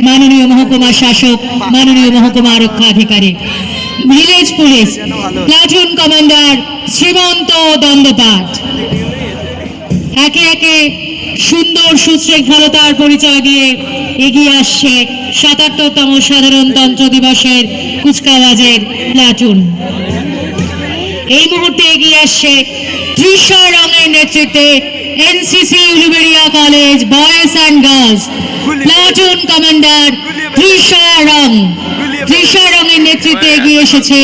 মাননীয় মহকুমা শাসক, মাননীয় মহকুমা আরক্ষা আধিকারিক, village police platoon commander Shrimanta Dandapath একে একে সুন্দর সুশৃঙ্খলতার পরিচয় দিয়ে এগিয়ে আসছে ৭৭তম সাধারণতন্ত্র দিবসের কুচকাওয়াজের প্লাটুন। এই মুহূর্তে এগিয়ে আসছে তৃষা রঙের নেতৃত্বে NCC Uluberia college boys and girls platoon commander Trisha রঙের নেতৃত্বে এগিয়ে এসেছে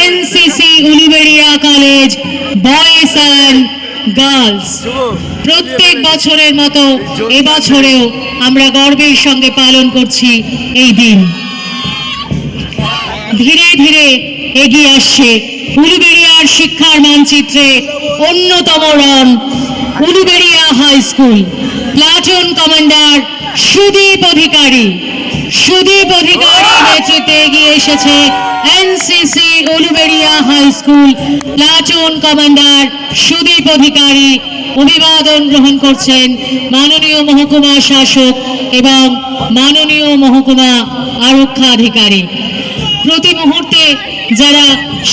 NCC Uluberia college boys and girls. প্রত্যেক বছরের মতো এবছরেও আমরা গর্বের সঙ্গে পালন করছি এই দিন। ধীরে ধীরে এগিয়ে আসছে উলুবেড়িয়ার শিক্ষার মানচিত্রে অন্যতম রং Uluberia high school. Platoon commander Sudip Adhikari নেতৃত্বে এগিয়ে এসেছে NCC Uluberia high school. Platoon commander Sudip Adhikari অভিবাদন গ্রহণ করছেন মাননীয় মহকুমা শাসক এবং মাননীয় মহকুমা আরক্ষা আধিকারিক। প্রতি মুহূর্তে যারা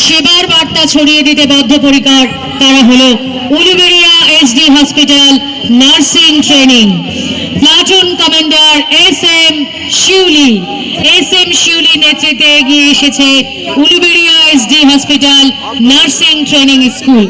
সেবার বার্তা ছড়িয়ে দিতে বদ্ধপরিকর তারা হলো Uluberia SD hospital nursing training. Platoon commander S M Shiuli নেতৃত্বে এগিয়ে এসেছে Uluberia SD hospital nursing training school.